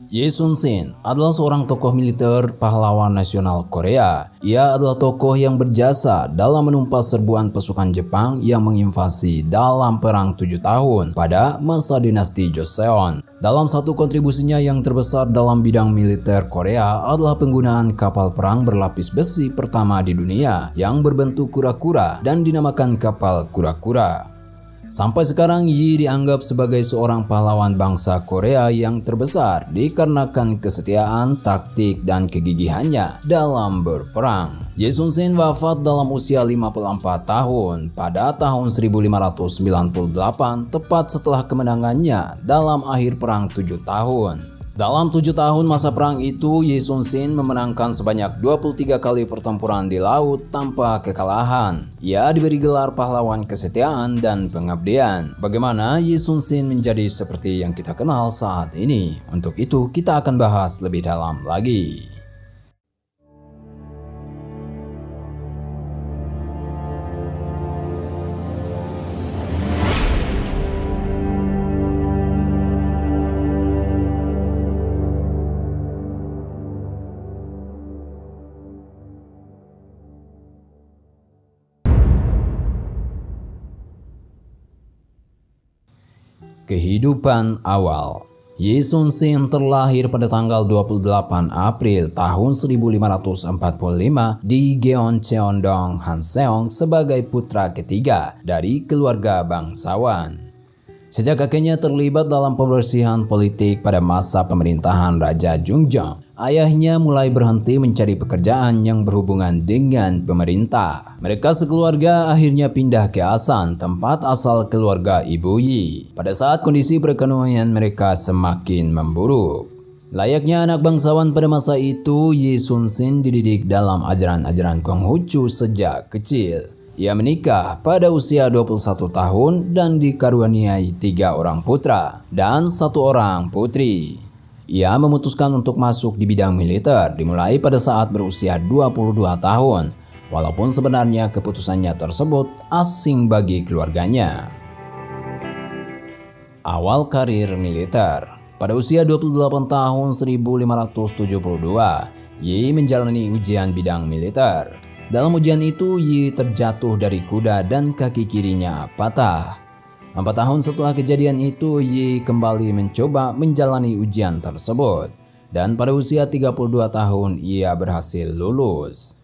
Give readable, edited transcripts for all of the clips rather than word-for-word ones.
Ye Sun-shin adalah seorang tokoh militer pahlawan nasional Korea. Ia adalah tokoh yang berjasa dalam menumpas serbuan pasukan Jepang yang menginvasi dalam Perang 7 Tahun pada masa dinasti Joseon. Dalam satu kontribusinya yang terbesar dalam bidang militer Korea adalah penggunaan kapal perang berlapis besi pertama di dunia yang berbentuk kura-kura dan dinamakan kapal kura-kura. Sampai sekarang Yi dianggap sebagai seorang pahlawan bangsa Korea yang terbesar dikarenakan kesetiaan, taktik, dan kegigihannya dalam berperang. Ye Sun-shin wafat dalam usia 54 tahun pada tahun 1598 tepat setelah kemenangannya dalam akhir Perang 7 Tahun. Dalam 7 tahun masa perang itu, Ye Sun-shin memenangkan sebanyak 23 kali pertempuran di laut tanpa kekalahan. Ia diberi gelar pahlawan kesetiaan dan pengabdian. Bagaimana Ye Sun-shin menjadi seperti yang kita kenal saat ini? Untuk itu kita akan bahas lebih dalam lagi. Kehidupan awal. Ye Sun-shin terlahir pada tanggal 28 April tahun 1545 di Gyeongcheon-dong, Hanseong sebagai putra ketiga dari keluarga bangsawan. Sejak kakeknya terlibat dalam pembersihan politik pada masa pemerintahan Raja Jungjong, ayahnya mulai berhenti mencari pekerjaan yang berhubungan dengan pemerintah. Mereka sekeluarga akhirnya pindah ke Asan, tempat asal keluarga Ibu Yi, pada saat kondisi perekonomian mereka semakin memburuk. Layaknya anak bangsawan pada masa itu, Ye Sun-shin dididik dalam ajaran-ajaran Konghucu sejak kecil. Ia menikah pada usia 21 tahun dan dikaruniai 3 orang putra dan 1 orang putri. Ia memutuskan untuk masuk di bidang militer dimulai pada saat berusia 22 tahun, walaupun sebenarnya keputusannya tersebut asing bagi keluarganya. Awal karir militer. Pada usia 28 tahun 1572, Yi menjalani ujian bidang militer. Dalam ujian itu, Yi terjatuh dari kuda dan kaki kirinya patah. 4 tahun setelah kejadian itu, Yi kembali mencoba menjalani ujian tersebut. Dan pada usia 32 tahun, ia berhasil lulus.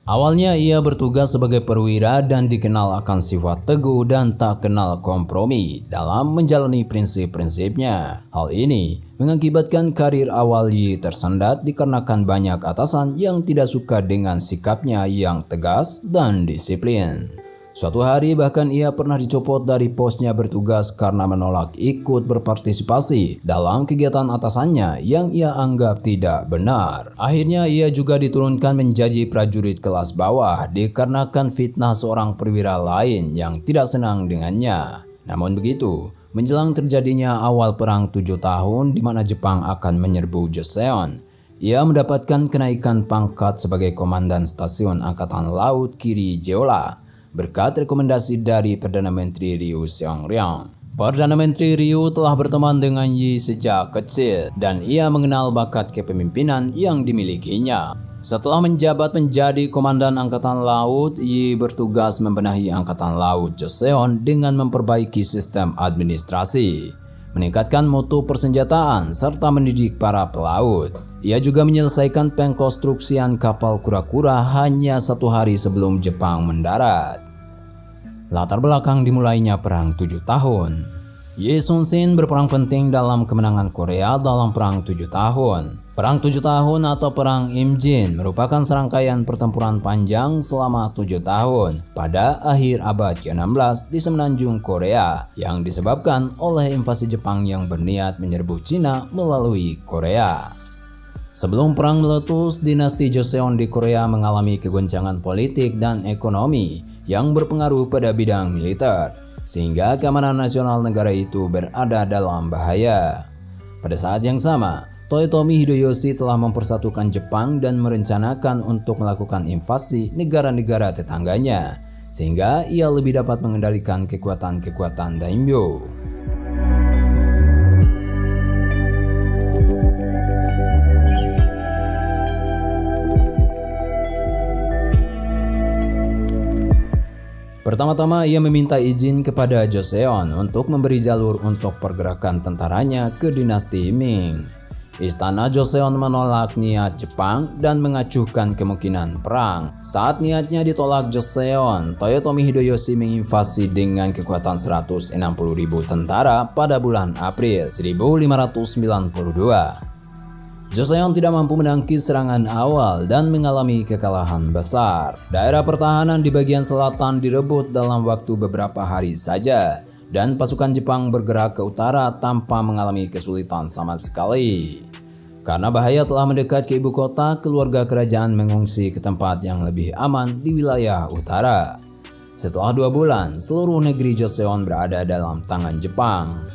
Awalnya ia bertugas sebagai perwira dan dikenal akan sifat teguh dan tak kenal kompromi dalam menjalani prinsip-prinsipnya. Hal ini mengakibatkan karir awal Yi tersendat dikarenakan banyak atasan yang tidak suka dengan sikapnya yang tegas dan disiplin. Suatu hari bahkan ia pernah dicopot dari posnya bertugas karena menolak ikut berpartisipasi dalam kegiatan atasannya yang ia anggap tidak benar. Akhirnya ia juga diturunkan menjadi prajurit kelas bawah dikarenakan fitnah seorang perwira lain yang tidak senang dengannya. Namun begitu, menjelang terjadinya awal Perang 7 Tahun di mana Jepang akan menyerbu Joseon, ia mendapatkan kenaikan pangkat sebagai Komandan Stasiun Angkatan Laut Kiri Jeolla berkat rekomendasi dari Perdana Menteri Ryu Seong-ryong. Perdana Menteri Ryu telah berteman dengan Yi sejak kecil dan ia mengenal bakat kepemimpinan yang dimilikinya. Setelah menjabat menjadi Komandan Angkatan Laut, Yi bertugas membenahi Angkatan Laut Joseon dengan memperbaiki sistem administrasi, meningkatkan mutu persenjataan, serta mendidik para pelaut. Ia juga menyelesaikan pengkonstruksian kapal kura-kura hanya 1 hari sebelum Jepang mendarat. Latar belakang dimulainya Perang 7 Tahun. Ye Sun-shin berperan penting dalam kemenangan Korea dalam Perang 7 Tahun. Perang 7 Tahun atau Perang Imjin merupakan serangkaian pertempuran panjang selama 7 tahun pada akhir abad ke-16 di semenanjung Korea yang disebabkan oleh invasi Jepang yang berniat menyerbu Cina melalui Korea. Sebelum perang meletus, dinasti Joseon di Korea mengalami kegoncangan politik dan ekonomi yang berpengaruh pada bidang militer, sehingga keamanan nasional negara itu berada dalam bahaya. Pada saat yang sama, Toyotomi Hideyoshi telah mempersatukan Jepang dan merencanakan untuk melakukan invasi negara-negara tetangganya, sehingga ia lebih dapat mengendalikan kekuatan-kekuatan daimyo. Pertama-tama ia meminta izin kepada Joseon untuk memberi jalur untuk pergerakan tentaranya ke dinasti Ming. Istana Joseon menolak niat Jepang dan mengacuhkan kemungkinan perang. Saat niatnya ditolak Joseon, Toyotomi Hideyoshi menginvasi dengan kekuatan 160.000 tentara pada bulan April 1592. Joseon tidak mampu menangkis serangan awal dan mengalami kekalahan besar. Daerah pertahanan di bagian selatan direbut dalam waktu beberapa hari saja, dan pasukan Jepang bergerak ke utara tanpa mengalami kesulitan sama sekali. Karena bahaya telah mendekat ke ibu kota, keluarga kerajaan mengungsi ke tempat yang lebih aman di wilayah utara. Setelah 2 bulan, seluruh negeri Joseon berada dalam tangan Jepang.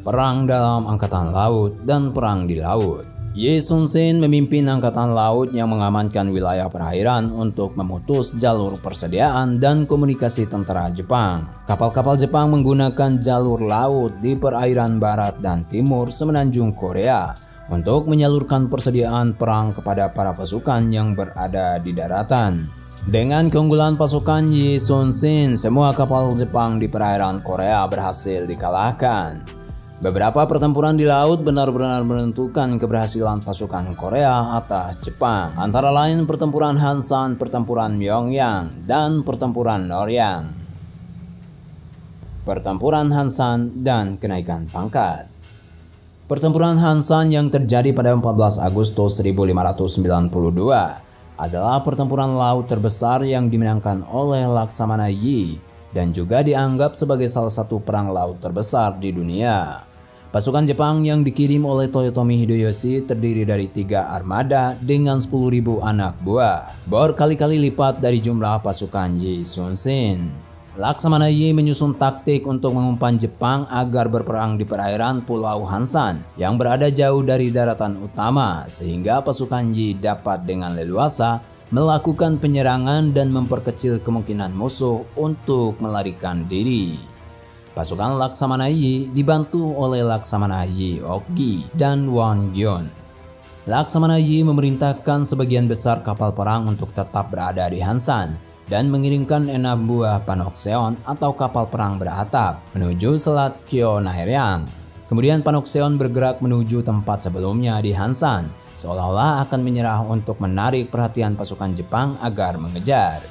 Perang dalam Angkatan Laut dan Perang di Laut. Ye Sun-shin memimpin Angkatan Laut yang mengamankan wilayah perairan untuk memutus jalur persediaan dan komunikasi tentara Jepang. Kapal-kapal Jepang menggunakan jalur laut di perairan barat dan timur semenanjung Korea untuk menyalurkan persediaan perang kepada para pasukan yang berada di daratan. Dengan keunggulan pasukan Ye Sun-shin, semua kapal Jepang di perairan Korea berhasil dikalahkan. Beberapa pertempuran di laut benar-benar menentukan keberhasilan pasukan Korea atas Jepang, antara lain pertempuran Hansan, pertempuran Myeongyang, dan pertempuran Noryang. Pertempuran Hansan dan kenaikan pangkat. Pertempuran Hansan yang terjadi pada 14 Agustus 1592 adalah pertempuran laut terbesar yang dimenangkan oleh Laksamana Yi dan juga dianggap sebagai salah satu perang laut terbesar di dunia. Pasukan Jepang yang dikirim oleh Toyotomi Hideyoshi terdiri dari 3 armada dengan 10.000 anak buah, berkali-kali lipat dari jumlah pasukan Ye Sun-shin. Laksamana Yi menyusun taktik untuk mengumpan Jepang agar berperang di perairan Pulau Hansan yang berada jauh dari daratan utama, sehingga pasukan Yi dapat dengan leluasa melakukan penyerangan dan memperkecil kemungkinan musuh untuk melarikan diri. Pasukan Laksamana Yi dibantu oleh Laksamana Yi Okgi dan Won-gyun. Laksamana Yi memerintahkan sebagian besar kapal perang untuk tetap berada di Hansan dan mengirimkan 6 buah Panokseon atau kapal perang beratap menuju Selat Kyonaeryang. Kemudian Panokseon bergerak menuju tempat sebelumnya di Hansan, seolah-olah akan menyerah untuk menarik perhatian pasukan Jepang agar mengejar.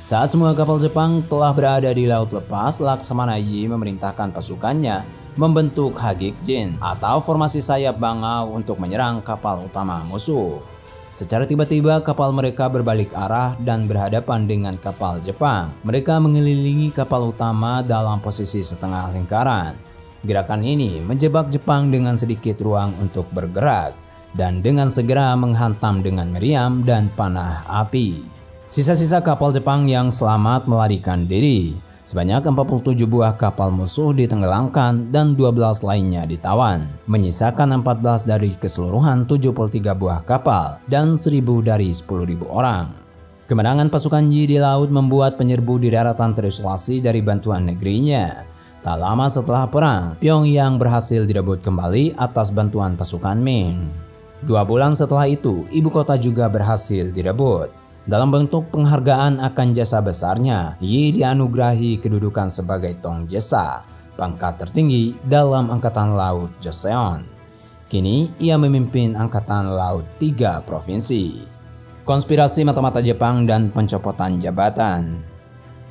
Saat semua kapal Jepang telah berada di laut lepas, Laksamana Yi memerintahkan pasukannya membentuk Hagikjin atau formasi sayap bangau untuk menyerang kapal utama musuh. Secara tiba-tiba kapal mereka berbalik arah dan berhadapan dengan kapal Jepang. Mereka mengelilingi kapal utama dalam posisi setengah lingkaran. Gerakan ini menjebak Jepang dengan sedikit ruang untuk bergerak dan dengan segera menghantam dengan meriam dan panah api. Sisa-sisa kapal Jepang yang selamat melarikan diri. Sebanyak 47 buah kapal musuh ditenggelamkan dan 12 lainnya ditawan, menyisakan 14 dari keseluruhan 73 buah kapal dan 1.000 dari 10.000 orang. Kemenangan pasukan Yi di laut membuat penyerbu di daratan terisolasi dari bantuan negerinya. Tak lama setelah perang, Pyongyang berhasil direbut kembali atas bantuan pasukan Ming. 2 bulan setelah itu, ibu kota juga berhasil direbut. Dalam bentuk penghargaan akan jasa besarnya, Yi dianugerahi kedudukan sebagai Tongjesa, pangkat tertinggi dalam Angkatan Laut Joseon. Kini ia memimpin Angkatan Laut 3 provinsi. Konspirasi mata-mata Jepang dan pencopotan jabatan.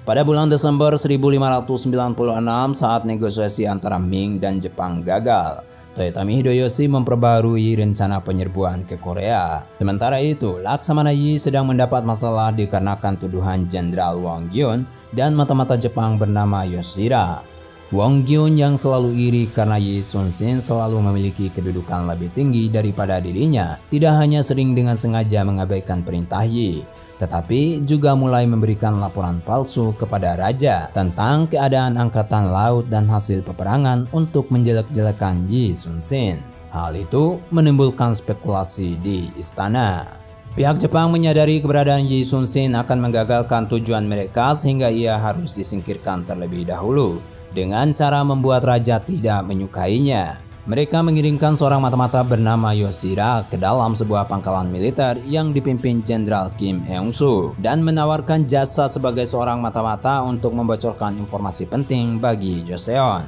Pada bulan Desember 1596 saat negosiasi antara Ming dan Jepang gagal, Toyotomi Hideyoshi memperbarui rencana penyerbuan ke Korea. Sementara itu, Laksamana Yi sedang mendapat masalah dikarenakan tuduhan Jenderal Won-gyun dan mata-mata Jepang bernama Yoshida. Won-gyun yang selalu iri karena Ye Sun-shin selalu memiliki kedudukan lebih tinggi daripada dirinya, tidak hanya sering dengan sengaja mengabaikan perintah Yi, tetapi juga mulai memberikan laporan palsu kepada raja tentang keadaan angkatan laut dan hasil peperangan untuk menjelek-jelekan Ye Sun-shin. Hal itu menimbulkan spekulasi di istana. Pihak Jepang menyadari keberadaan Ye Sun-shin akan menggagalkan tujuan mereka sehingga ia harus disingkirkan terlebih dahulu dengan cara membuat raja tidak menyukainya. Mereka mengirimkan seorang mata-mata bernama Yoshira ke dalam sebuah pangkalan militer yang dipimpin Jenderal Kim Eung-soo dan menawarkan jasa sebagai seorang mata-mata untuk membocorkan informasi penting bagi Joseon.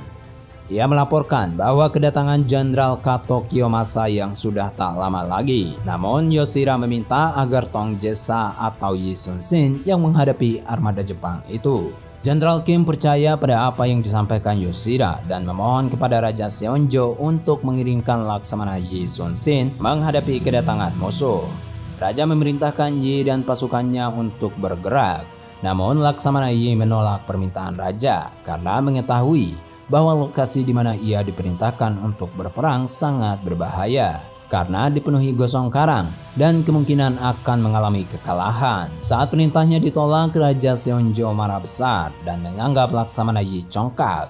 Ia melaporkan bahwa kedatangan Jenderal Kato Kiyomasa yang sudah tak lama lagi. Namun Yoshira meminta agar Tong Jessa atau Yi Sun-shin yang menghadapi armada Jepang itu. Jenderal Kim percaya pada apa yang disampaikan Yoshira dan memohon kepada Raja Seonjo untuk mengirimkan Laksamana Yi Sun-shin menghadapi kedatangan musuh. Raja memerintahkan Yi dan pasukannya untuk bergerak. Namun Laksamana Yi menolak permintaan Raja karena mengetahui bahwa lokasi di mana ia diperintahkan untuk berperang sangat berbahaya karena dipenuhi gosong karang dan kemungkinan akan mengalami kekalahan. Saat perintahnya ditolak, Raja Seonjo marah besar dan menganggap Laksamana Yi congkak.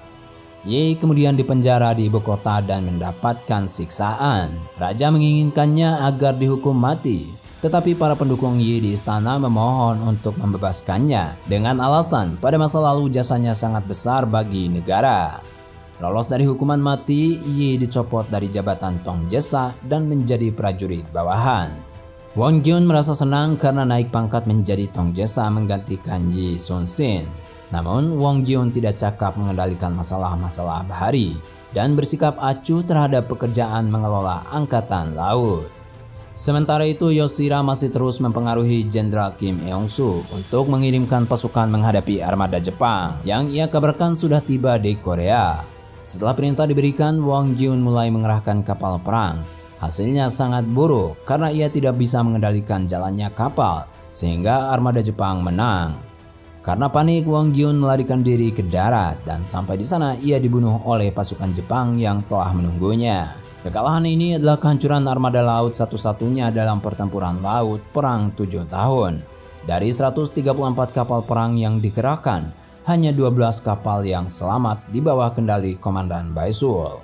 Yi kemudian dipenjara di ibu kota dan mendapatkan siksaan. Raja menginginkannya agar dihukum mati, tetapi para pendukung Yi di istana memohon untuk membebaskannya dengan alasan pada masa lalu jasanya sangat besar bagi negara. Lolos dari hukuman mati, Yi dicopot dari jabatan Tong Jessa dan menjadi prajurit bawahan. Won Gyun merasa senang karena naik pangkat menjadi Tong Jessa menggantikan Yi Sun-shin. Namun Won Gyun tidak cakap mengendalikan masalah-masalah bahari dan bersikap acuh terhadap pekerjaan mengelola angkatan laut. Sementara itu Yoshira masih terus mempengaruhi Jenderal Kim Eung-soo untuk mengirimkan pasukan menghadapi armada Jepang yang ia kabarkan sudah tiba di Korea. Setelah perintah diberikan, Won Gyun mulai mengerahkan kapal perang. Hasilnya sangat buruk karena ia tidak bisa mengendalikan jalannya kapal sehingga armada Jepang menang. Karena panik, Won Gyun melarikan diri ke darat dan sampai di sana ia dibunuh oleh pasukan Jepang yang telah menunggunya. Kekalahan ini adalah kehancuran armada laut satu-satunya dalam pertempuran laut perang 7 tahun. Dari 134 kapal perang yang dikerahkan, hanya 12 kapal yang selamat di bawah kendali Komandan Baisul.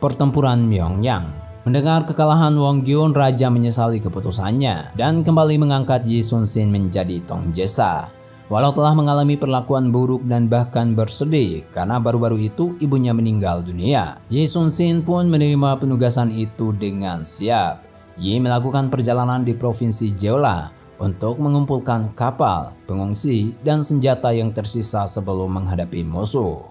Pertempuran Myeongyang. Mendengar kekalahan Won Gyun, Raja menyesali keputusannya dan kembali mengangkat Yi Sun-shin menjadi Tong Jessa. Walau telah mengalami perlakuan buruk dan bahkan bersedih karena baru-baru itu ibunya meninggal dunia, Yi Sun-shin pun menerima penugasan itu dengan siap. Yi melakukan perjalanan di Provinsi Jeolla untuk mengumpulkan kapal, pengungsi, dan senjata yang tersisa sebelum menghadapi musuh.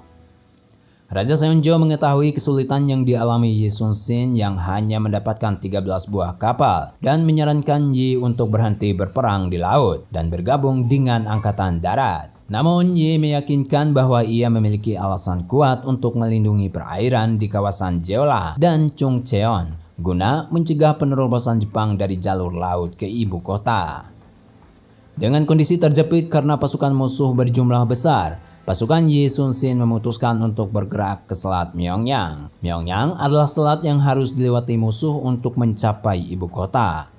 Raja Seonjo mengetahui kesulitan yang dialami Yi Sun-shin yang hanya mendapatkan 13 buah kapal dan menyarankan Yi untuk berhenti berperang di laut dan bergabung dengan angkatan darat. Namun Yi meyakinkan bahwa ia memiliki alasan kuat untuk melindungi perairan di kawasan Jeolla dan Chungcheon guna mencegah penerobosan Jepang dari jalur laut ke ibu kota. Dengan kondisi terjepit karena pasukan musuh berjumlah besar, pasukan Yi Sun-shin memutuskan untuk bergerak ke Selat Myeongyang. Myeongyang adalah selat yang harus dilewati musuh untuk mencapai ibu kota.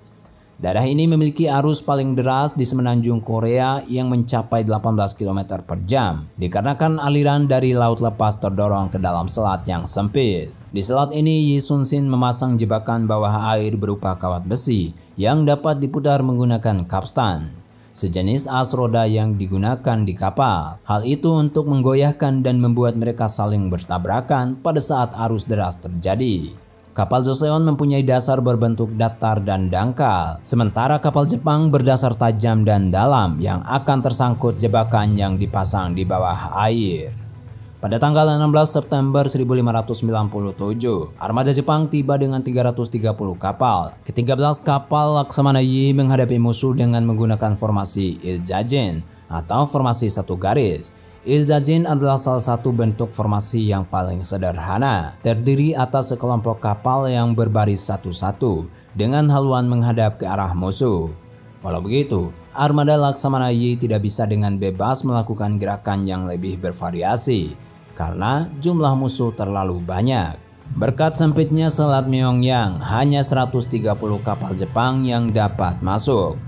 Daerah ini memiliki arus paling deras di semenanjung Korea yang mencapai 18 km per jam, dikarenakan aliran dari laut lepas terdorong ke dalam selat yang sempit. Di selat ini Yi Sun-shin memasang jebakan bawah air berupa kawat besi yang dapat diputar menggunakan kapstan, sejenis as roda yang digunakan di kapal. Hal itu untuk menggoyahkan dan membuat mereka saling bertabrakan pada saat arus deras terjadi. Kapal Joseon mempunyai dasar berbentuk datar dan dangkal, sementara kapal Jepang berdasar tajam dan dalam yang akan tersangkut jebakan yang dipasang di bawah air. Pada tanggal 16 September 1597, armada Jepang tiba dengan 330 kapal. Ke-13 kapal Laksamana Yi menghadapi musuh dengan menggunakan formasi Iljagen atau formasi satu garis. Iljagen adalah salah satu bentuk formasi yang paling sederhana, terdiri atas sekelompok kapal yang berbaris satu-satu dengan haluan menghadap ke arah musuh. Walau begitu, armada Laksamana Yi tidak bisa dengan bebas melakukan gerakan yang lebih bervariasi karena jumlah musuh terlalu banyak. Berkat sempitnya Selat Myeongyang, hanya 130 kapal Jepang yang dapat masuk.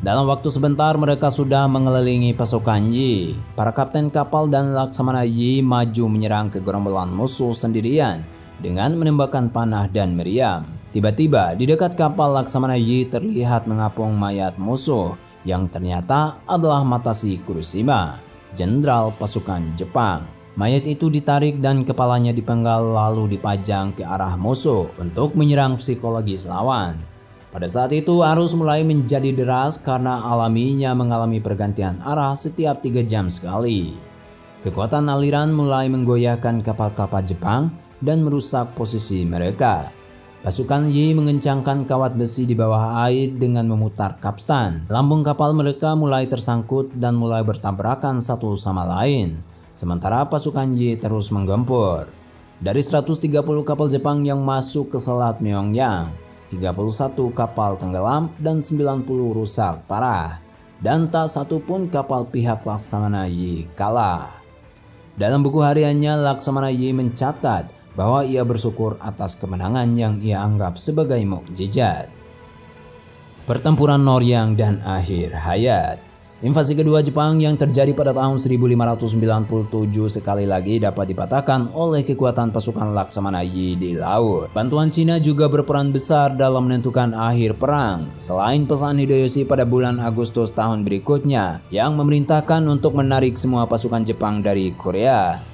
Dalam waktu sebentar mereka sudah mengelilingi pasukan Yi. Para kapten kapal dan Laksamana Yi maju menyerang ke gerombolan musuh sendirian dengan menembakkan panah dan meriam. Tiba-tiba di dekat kapal Laksamana Yi terlihat mengapung mayat musuh yang ternyata adalah Matashi Kurushima, jenderal pasukan Jepang. Mayat itu ditarik dan kepalanya dipenggal lalu dipajang ke arah musuh untuk menyerang psikologis lawan. Pada saat itu arus mulai menjadi deras karena alaminya mengalami pergantian arah setiap 3 jam sekali. Kekuatan aliran mulai menggoyahkan kapal-kapal Jepang dan merusak posisi mereka. Pasukan Yi mengencangkan kawat besi di bawah air dengan memutar kapstan. Lambung kapal mereka mulai tersangkut dan mulai bertabrakan satu sama lain. Sementara pasukan Yi terus menggempur. Dari 130 kapal Jepang yang masuk ke Selat Myeongyang, 31 kapal tenggelam dan 90 rusak parah. Dan tak satu pun kapal pihak Laksamana Yi kalah. Dalam buku hariannya, Laksamana Yi mencatat bahwa ia bersyukur atas kemenangan yang ia anggap sebagai mukjizat. Pertempuran Noryang dan akhir hayat. Invasi kedua Jepang yang terjadi pada tahun 1597 sekali lagi dapat dipatahkan oleh kekuatan pasukan Laksamana Yi di laut. Bantuan Cina juga berperan besar dalam menentukan akhir perang. Selain pesan Hideyoshi pada bulan Agustus tahun berikutnya yang memerintahkan untuk menarik semua pasukan Jepang dari Korea.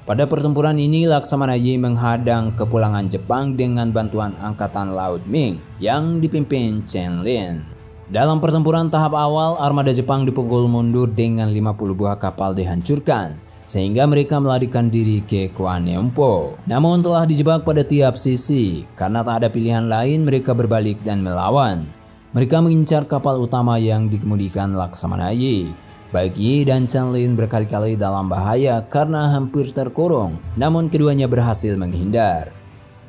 Pada pertempuran ini, Laksamana Yi menghadang kepulangan Jepang dengan bantuan Angkatan Laut Ming yang dipimpin Chen Lin. Dalam pertempuran tahap awal, armada Jepang dipukul mundur dengan 50 buah kapal dihancurkan, sehingga mereka melarikan diri ke Kwanneompo. Namun telah dijebak pada tiap sisi, karena tak ada pilihan lain mereka berbalik dan melawan. Mereka mengincar kapal utama yang dikemudikan Laksamana Yi. Baik Yi dan Chen Lin berkali-kali dalam bahaya karena hampir terkurung, namun keduanya berhasil menghindar.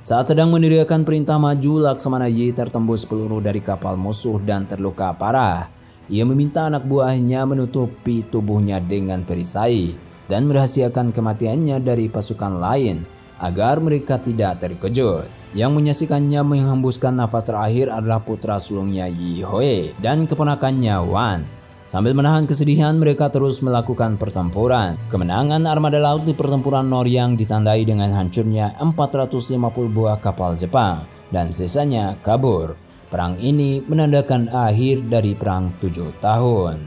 Saat sedang meneriakan perintah maju, Laksamana Yi tertembus peluru dari kapal musuh dan terluka parah. Ia meminta anak buahnya menutupi tubuhnya dengan perisai dan merahasiakan kematiannya dari pasukan lain agar mereka tidak terkejut. Yang menyaksikannya menghembuskan nafas terakhir adalah putra sulungnya Yi Hoe dan keponakannya Wan. Sambil menahan kesedihan, mereka terus melakukan pertempuran. Kemenangan armada laut di pertempuran Noryang ditandai dengan hancurnya 450 buah kapal Jepang dan sisanya kabur. Perang ini menandakan akhir dari perang 7 tahun.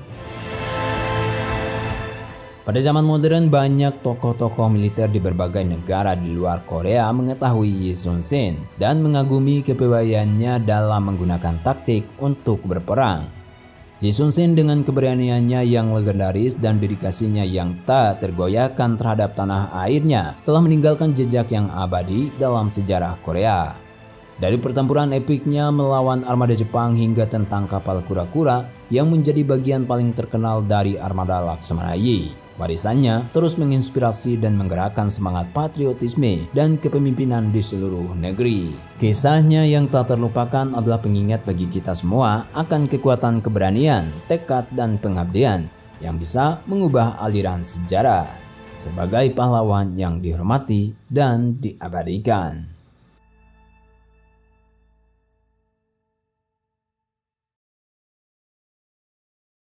Pada zaman modern, banyak tokoh-tokoh militer di berbagai negara di luar Korea mengetahui Yi Sun-shin dan mengagumi kepewaiannya dalam menggunakan taktik untuk berperang. Yi Sun-shin dengan keberaniannya yang legendaris dan dedikasinya yang tak tergoyahkan terhadap tanah airnya telah meninggalkan jejak yang abadi dalam sejarah Korea. Dari pertempuran epiknya melawan armada Jepang hingga tentang kapal kura-kura yang menjadi bagian paling terkenal dari armada Laksamana Yi. Warisannya terus menginspirasi dan menggerakkan semangat patriotisme dan kepemimpinan di seluruh negeri. Kisahnya yang tak terlupakan adalah pengingat bagi kita semua akan kekuatan keberanian, tekad, dan pengabdian yang bisa mengubah aliran sejarah sebagai pahlawan yang dihormati dan diabadikan.